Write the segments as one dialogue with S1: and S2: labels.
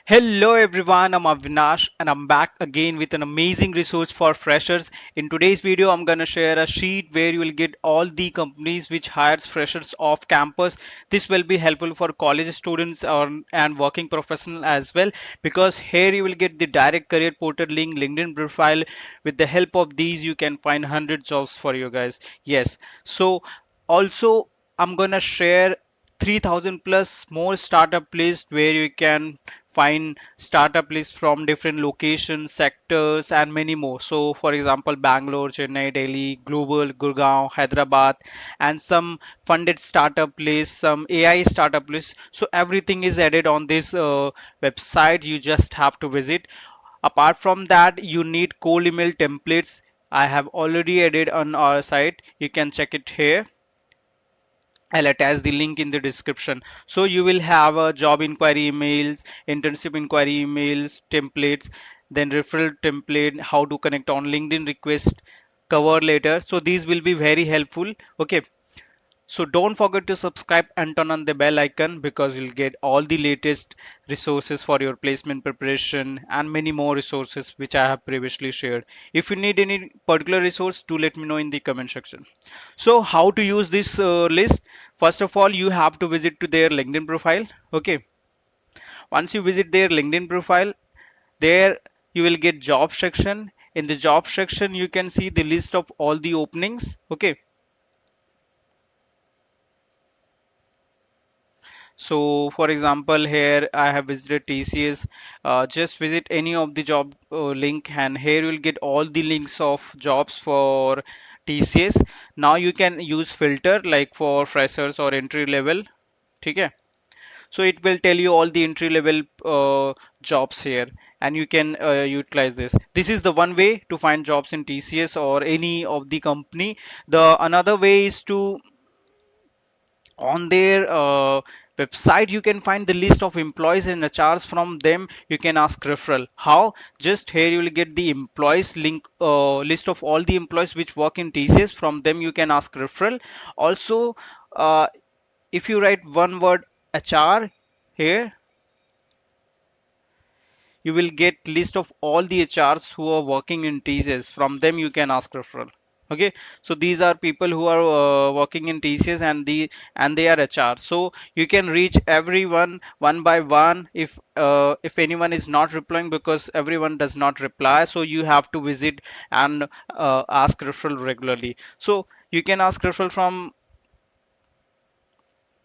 S1: Hello everyone, I'm Avinash and I'm back again with an amazing resource for freshers. In today's video, I'm gonna share a sheet where you will get all the companies which hires freshers off campus. This will be helpful for college students and working professional as well because here you will get the direct career portal link, LinkedIn profile. With the help of these, you can find 100 jobs for you guys. Yes. So also, I'm gonna share 3000 plus more startup lists where you can find startup lists from different locations, sectors, and many more. So, for example, Bangalore, Chennai, Delhi, Global, Gurgaon, Hyderabad, and some funded startup lists, some AI startup lists. So, everything is added on this website. You just have to visit. Apart from that, you need cold email templates. I have already added on our site. You can check it here. I'll attach the link in the description. So you will have a job inquiry emails, internship inquiry emails, templates, then referral template, how to connect on LinkedIn request, cover letter. So these will be very helpful. Okay. So don't forget to subscribe and turn on the bell icon because you'll get all the latest resources for your placement preparation and many more resources which I have previously shared. If you need any particular resource, do let me know in the comment section. So how to use this list? First of all, you have to visit to their LinkedIn profile. Okay. Once you visit their LinkedIn profile, there you will get job section. In the job section, you can see the list of all the openings. Okay. So, for example, here I have visited TCS. Just visit any of the job link, and here you will get all the links of jobs for TCS. Now you can use filter like for freshers or entry level. Okay. So it will tell you all the entry level jobs here, and you can utilize this. This is the one way to find jobs in TCS or any of the company. The another way is to on their website you can find the list of employees and HRs. From them you can ask referral. How? Just here you will get the employees link, list of all the employees which work in TCS. From them you can ask referral. Also, uh, if you write one word HR here, you will get list of all the HRs who are working in TCS. From them you can ask referral. Okay, so these are people who are working in TCS and they are HR. So you can reach everyone one by one if anyone is not replying, because everyone does not reply. So you have to visit and ask referral regularly. So you can ask referral from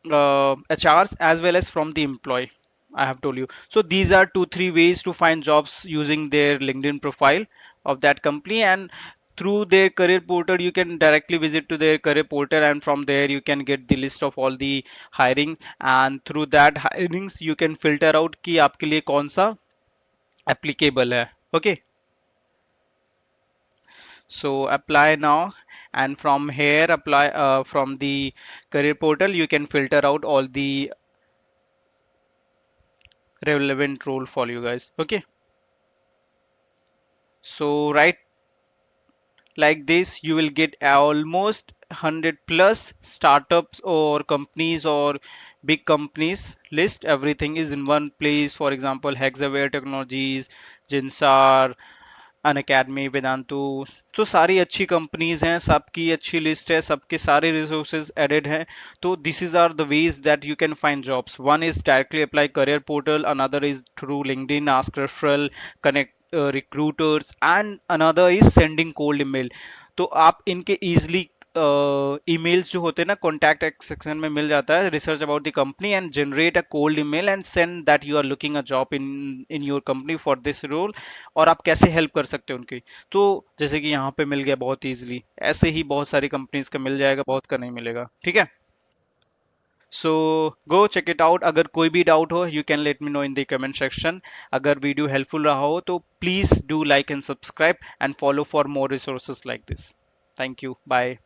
S1: HRs as well as from the employee. I have told you. So these are two, three ways to find jobs using their LinkedIn profile of that company, and through their career portal you can directly visit to their career portal, and from there you can get the list of all the hiring, and through that hirings you can filter out कि आपके लिए कौन सा applicable है. Okay. So apply now, and from here apply from the career portal you can filter out all the relevant role for you guys. Okay, so right like this you will get almost 100 plus startups or companies or big companies list. Everything is in one place. For example, Hexaware Technologies, Jinsar, on academy Vedantu. तो सारी अच्छी companies हैं, सबकी अच्छी list है, सबके सारे resources added हैं. तो this is are the ways that you can find jobs. One is directly apply career portal, another is through LinkedIn ask referral, connect recruiters, and another is sending cold email. तो आप इनके easily emails जो होते हैं ना, contact section में मिल जाता है, research about the company and generate a cold email and send that you are looking a job in in your company for this role, और आप कैसे हेल्प कर सकते हैं उनकी. तो जैसे कि यहाँ पे मिल गया बहुत इजीली, ऐसे ही बहुत सारी कंपनीज का मिल जाएगा, बहुत का नहीं मिलेगा. ठीक है. So go check it out. अगर कोई भी डाउट हो you can let me know in the comment section. अगर वीडियो हेल्पफुल रहा हो तो please do like and subscribe and follow for more resources like this. Thank you. Bye.